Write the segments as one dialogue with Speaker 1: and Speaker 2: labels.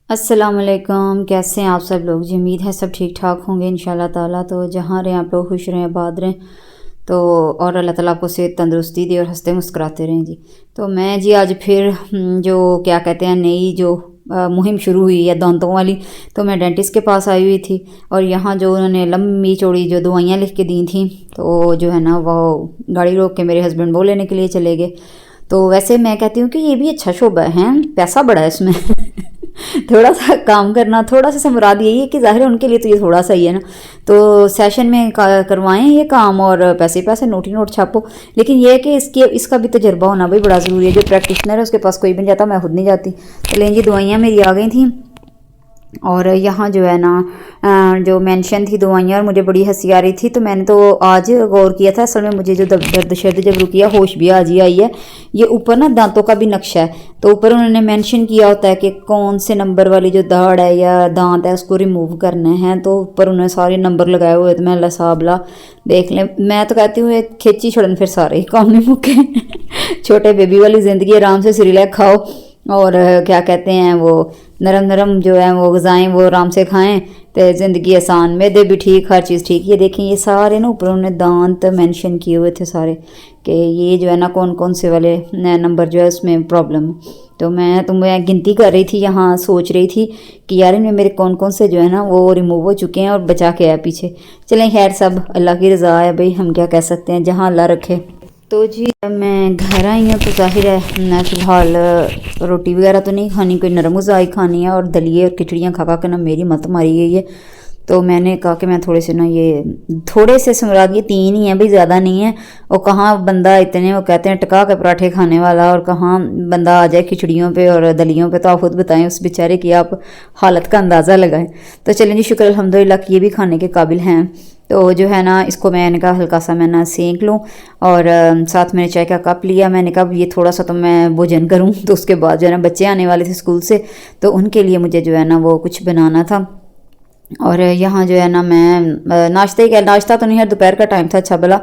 Speaker 1: السلام علیکم، کیسے ہیں آپ سب لوگ؟ جی امید ہے سب ٹھیک ٹھاک ہوں گے انشاءاللہ تعالیٰ۔ تو جہاں رہیں آپ لوگ خوش رہیں، آباد رہیں، تو اور اللہ تعالیٰ آپ کو صحت تندرستی دے اور ہنستے مسکراتے رہیں جی۔ تو میں جی آج پھر جو کیا کہتے ہیں نئی جو مہم شروع ہوئی ہے دانتوں والی، تو میں ڈینٹسٹ کے پاس آئی ہوئی تھی، اور یہاں جو انہوں نے لمبی چوڑی جو دوائیاں لکھ کے دی تھیں، تو جو ہے نا وہ گاڑی روک کے میرے ہسبینڈ وہ لینے کے لیے چلے گئے۔ تو ویسے میں کہتی ہوں کہ یہ بھی اچھا شعبہ ہے، پیسہ بڑا ہے اس میں تھوڑا سا کام کرنا، تھوڑا سا مراد یہی ہے کہ ظاہر ہے ان کے لیے تو یہ تھوڑا سا ہی ہے نا، تو سیشن میں کروائیں یہ کام اور پیسے نوٹی نوٹ چھاپو، لیکن یہ ہے کہ اس کا بھی تجربہ ہونا بھی بڑا ضروری ہے۔ جو پریکٹیشنر ہے اس کے پاس کوئی بن جاتا، میں خود نہیں جاتی۔ تو لیں جی دوائیاں میری آ گئی تھیں، اور یہاں جو ہے نا جو مینشن تھی دوائیاں، اور مجھے بڑی ہنسی آ رہی تھی، تو میں نے تو آج غور کیا تھا، اصل میں مجھے جو درد شرد جب رکی ہے، ہوش بھی آج ہی آئی ہے۔ یہ اوپر نا دانتوں کا بھی نقشہ ہے، تو اوپر انہوں نے مینشن کیا ہوتا ہے کہ کون سے نمبر والی جو داڑھ ہے یا دانت ہے اس کو ریموو کرنا ہے، تو اوپر انہوں نے سارے نمبر لگائے ہوئے، تو میں اللہ صاحب لا دیکھ لیں، میں تو کہتی ہوں کھیچی چھڑن پھر سارے ہی کام نہیں مکے چھوٹے بیبی والی زندگی، آرام سے سریلیک کھاؤ، اور کیا کہتے ہیں وہ نرم جو ہیں وہ غذائیں وہ آرام سے کھائیں، تو زندگی آسان، معدے بھی ٹھیک، ہر چیز ٹھیک۔ یہ دیکھیں یہ سارے نا اوپر انہوں نے دانت مینشن کیے ہوئے تھے سارے، کہ یہ جو ہے نا کون سے والے نمبر جو ہے اس میں پرابلم۔ تو میں گنتی کر رہی تھی، یہاں سوچ رہی تھی کہ یار ان میں میرے کون سے جو ہے نا وہ ریموو ہو چکے ہیں اور بچا کے ہے پیچھے۔ چلیں خیر، سب اللہ کی رضا ہے بھئی، ہم کیا کہہ سکتے ہیں، جہاں اللہ رکھے۔ تو جی میں گھر آئی ہوں، تو ظاہر ہے میں فی الحال روٹی وغیرہ تو نہیں کھانی، کوئی نرم غذائی کھانی ہے، اور دلیے اور کھچڑیاں کھا کے نا میری مت ماری گئی ہے۔ تو میں نے کہا کہ میں تھوڑے سے نا یہ تھوڑے سے سمراد یہ 3 ہی ہیں بھئی، زیادہ نہیں ہیں، اور کہاں بندہ اتنے وہ کہتے ہیں ٹکا کے پراٹھے کھانے والا، اور کہاں بندہ آ جائے کھچڑیوں پہ اور دلیوں پہ، تو آپ خود بتائیں اس بیچارے کی آپ حالت کا اندازہ لگائیں۔ تو چلیں جی شکر الحمدللہ کہ یہ بھی کھانے کے قابل ہیں۔ تو جو ہے نا اس کو میں نے کہا ہلکا سا میں نا سینک لوں، اور ساتھ میں نے چائے کا کپ لیا، میں نے کہا یہ تھوڑا سا تو میں بھوجن کروں، تو اس کے بعد جو ہے نا بچے آنے والے تھے اسکول سے، تو ان کے لیے مجھے جو ہے نا وہ کچھ بنانا تھا۔ اور یہاں جو ہے نا میں ناشتہ تو نہیں ہے، دوپہر کا ٹائم تھا اچھا بلا،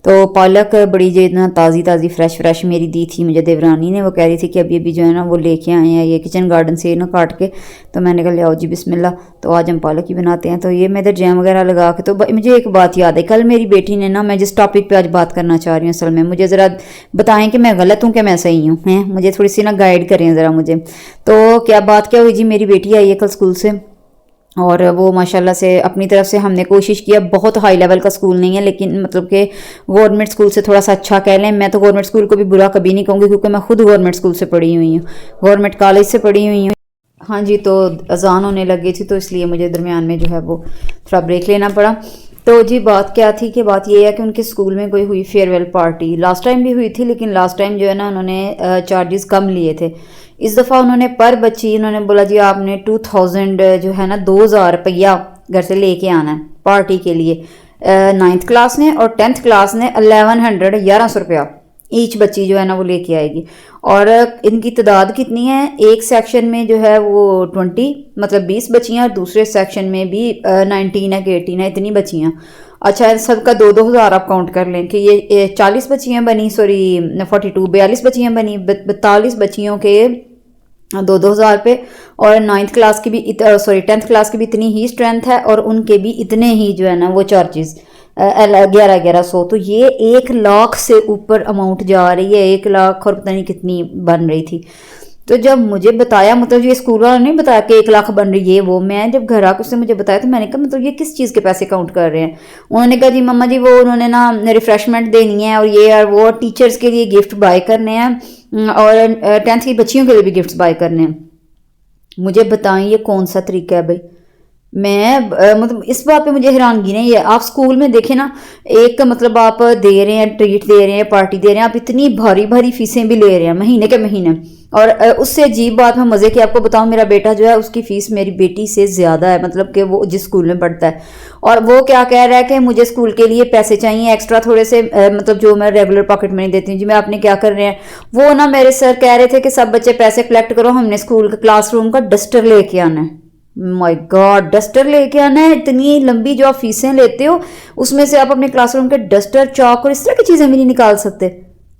Speaker 1: تو پالک بڑی جو نا تازی فریش میری دی تھی مجھے دیورانی نے، وہ کہہ رہی تھی کہ ابھی جو ہے نا وہ لے کے آئے ہیں یہ کچن گارڈن سے نا کاٹ کے، تو میں نے کہا لے آؤ جی بسم اللہ، تو آج ہم پالک ہی بناتے ہیں۔ تو یہ میں ادھر جیم وغیرہ لگا کے، تو مجھے ایک بات یاد ہے، کل میری بیٹی نے نا، میں جس ٹاپک پہ آج بات کرنا چاہ رہی ہوں اصل میں، مجھے ذرا بتائیں کہ میں غلط ہوں کہ میں صحیح ہوں، مجھے تھوڑی سی نا گائیڈ کریں ذرا مجھے۔ تو بات کیا ہوئی جی، میری بیٹی آئی ہے کل اسکول سے، اور وہ ماشاءاللہ سے اپنی طرف سے ہم نے کوشش کیا، بہت ہائی لیول کا سکول نہیں ہے، لیکن مطلب کہ گورنمنٹ سکول سے تھوڑا سا اچھا کہہ لیں، میں تو گورنمنٹ سکول کو بھی برا کبھی نہیں کہوں گی، کیونکہ میں خود گورنمنٹ سکول سے پڑھی ہوئی ہوں، گورنمنٹ کالج سے پڑھی ہوئی ہوں۔ ہاں جی، تو اذان ہونے لگی تھی، تو اس لیے مجھے درمیان میں جو ہے وہ تھوڑا بریک لینا پڑا۔ تو جی بات کیا تھی کہ بات یہ ہے کہ ان کے سکول میں کوئی ہوئی farewell party, last time بھی ہوئی تھی، لیکن لاسٹ ٹائم جو ہے نا انہوں نے چارجز کم لیے تھے، اس دفعہ انہوں نے پر بچی انہوں نے بولا جی آپ نے 2000 جو ہے نا 2000 روپیہ گھر سے لے کے آنا ہے پارٹی کے لیے، 9th کلاس نے اور 10th کلاس نے 1100 روپیہ ایچ بچی جو ہے نا وہ لے کے آئے گی، اور ان کی تعداد کتنی ہے، ایک سیکشن میں جو ہے وہ 20 مطلب 20 بچیاں، اور دوسرے سیکشن میں بھی 19 ہے کہ 18 ہے، اتنی بچیاں۔ اچھا سب کا 2-2 ہزار آپ کاؤنٹ کر لیں کہ یہ 40 بچیاں بنی، 42 بچیاں بنی، 42 بچیوں کے 2-2 ہزار پہ، اور 9th کلاس کی بھی 10th کلاس کی بھی اتنی ہی اسٹرینتھ ہے، اور ان کے بھی اتنے ہی جو ہے نا وہ چارجز 1100، تو یہ 1 لاکھ سے اوپر اماؤنٹ جا رہی ہے، 1 لاکھ اور پتہ نہیں کتنی بن رہی تھی۔ تو جب مجھے بتایا، مطلب یہ اسکول والوں نے نہیں بتایا کہ 1 لاکھ بن رہی ہے وہ، میں جب گھر آ کے اس نے مجھے بتایا، تو میں نے کہا مطلب یہ کس چیز کے پیسے کاؤنٹ کر رہے ہیں؟ انہوں نے کہا جی مما جی وہ انہوں نے نا ریفریشمنٹ دینی ہے، اور یہ اور وہ ٹیچرز کے لیے گفٹ بائی کرنے ہیں، اور 10th کی بچیوں کے لیے بھی گفٹس بائی کرنے ہیں۔ مجھے بتائیں یہ کون سا طریقہ ہے بھائی؟ میں مطلب اس بات پہ مجھے حیرانگی نہیں ہے، آپ سکول میں دیکھیں نا، ایک مطلب آپ دے رہے ہیں، ٹریٹ دے رہے ہیں، پارٹی دے رہے ہیں، آپ اتنی بھاری فیسیں بھی لے رہے ہیں مہینے کے مہینے، اور اس سے عجیب بات میں مزے کی آپ کو بتاؤں، میرا بیٹا جو ہے اس کی فیس میری بیٹی سے زیادہ ہے، مطلب کہ وہ جس سکول میں پڑھتا ہے، اور وہ کیا کہہ رہا ہے کہ مجھے سکول کے لیے پیسے چاہیے ایکسٹرا تھوڑے سے، مطلب جو میں ریگولر پاکٹ منی دیتی ہوں۔ جی میں آپ نے کیا کر رہے ہیں، وہ نا میرے سر کہہ رہے تھے کہ سب بچے پیسے کلیکٹ کرو، ہم نے سکول کا کلاس روم کا ڈسٹر لے کے آنا ہے۔ مائی گاڈ، ڈسٹر لے کے آنا ہے؟ اتنی لمبی جو آپ فیسیں لیتے ہو اس میں سے آپ اپنے کلاس روم کے ڈسٹر، چاک اور اس طرح کی چیزیں بھی نہیں نکال سکتے؟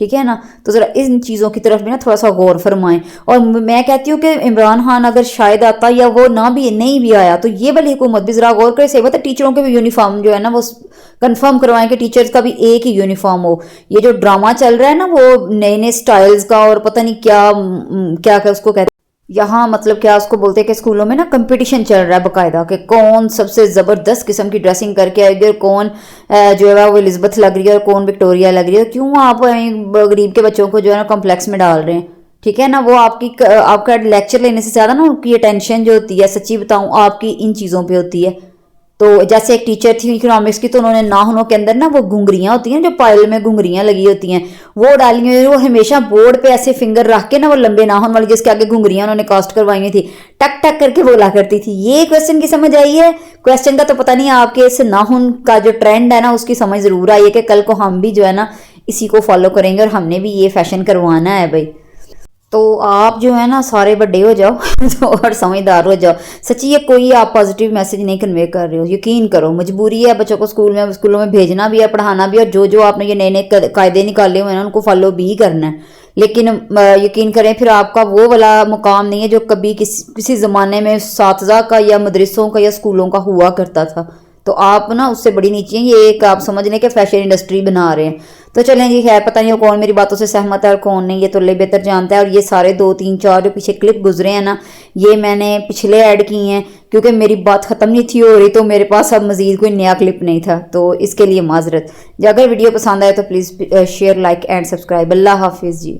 Speaker 1: ٹھیک ہے نا. تو ذرا ان چیزوں کی طرف بھی نا تھوڑا سا غور فرمائیں. اور میں کہتی ہوں کہ عمران خان اگر شاید آتا یا وہ نہیں بھی آیا تو یہ والی حکومت بھی ذرا غور کرے. صحیح بات ہے ٹیچروں کے بھی یونیفارم جو ہے نا وہ کنفرم کروائیں کہ ٹیچرز کا بھی ایک ہی یونیفارم ہو. یہ جو ڈرامہ چل رہا ہے نا وہ نئے سٹائلز کا اور پتہ نہیں کیا اس کو کہتے ہیں یہاں, مطلب کیا اس کو بولتے ہیں کہ اسکولوں میں نا کمپٹیشن چل رہا ہے باقاعدہ کہ کون سب سے زبردست قسم کی ڈریسنگ کر کے آئے گی اور کون جو ہے وہ الزبتھ لگ رہی ہے اور کون وکٹوریا لگ رہی ہے. کیوں آپ غریب کے بچوں کو جو ہے نا کمپلیکس میں ڈال رہے ہیں. ٹھیک ہے نا, وہ آپ کا لیکچر لینے سے زیادہ نا ان کی اٹینشن جو ہوتی ہے سچی بتاؤں آپ کی ان چیزوں پہ ہوتی ہے. تو جیسے ایک ٹیچر تھی اکنامکس کی, تو انہوں نے ناخنوں کے اندر نا وہ گھنگریاں ہوتی ہیں جو پائل میں گھنگریاں لگی ہوتی ہیں وہ ڈالی ہوئی, وہ ہمیشہ بورڈ پہ ایسے فنگر رکھ کے نا وہ لمبے ناخن والی جس کے آگے گھنگریاں انہوں نے کاسٹ کروائی ہوئی تھی ٹک ٹک کر کے بولا کرتی تھی. یہ کویسچن کی سمجھ آئی ہے؟ کویسچن کا تو پتہ نہیں, آپ کے اس ناخن کا جو ٹرینڈ ہے نا اس کی سمجھ ضرور آئی ہے کہ کل کو ہم بھی جو ہے نا اسی کو فالو کریں گے اور ہم نے بھی یہ فیشن کروانا ہے بھائی. تو آپ جو ہے نا سارے بڑے ہو جاؤ اور سمجھدار ہو جاؤ. سچی یہ کوئی آپ پازیٹیو میسج نہیں کنوے کر رہے ہو, یقین کرو مجبوری ہے بچوں کو اسکولوں میں بھیجنا بھی ہے, پڑھانا بھی ہے, اور جو آپ نے یہ نئے قاعدے نکالے ہوئے ہیں ان کو فالو بھی کرنا ہے. لیکن یقین کریں پھر آپ کا وہ والا مقام نہیں ہے جو کبھی کسی زمانے میں اساتذہ کا یا مدرسوں کا یا اسکولوں کا ہوا کرتا تھا. تو آپ نا اس سے بڑی نیچی ہیں. یہ ایک آپ سمجھ لیں کہ فیشن انڈسٹری بنا رہے ہیں. تو چلیں جی خیر, پتہ نہیں کون میری باتوں سے سہمت ہے اور کون نہیں, یہ تو اللہ بہتر جانتا ہے. اور یہ سارے 2 3 4 جو پیچھے کلپ گزرے ہیں نا یہ میں نے پچھلے ایڈ کی ہیں کیونکہ میری بات ختم نہیں تھی ہو رہی, تو میرے پاس اب مزید کوئی نیا کلپ نہیں تھا, تو اس کے لیے معذرت. اگر ویڈیو پسند آئے تو please share, like and subscribe. اللہ حافظ جی.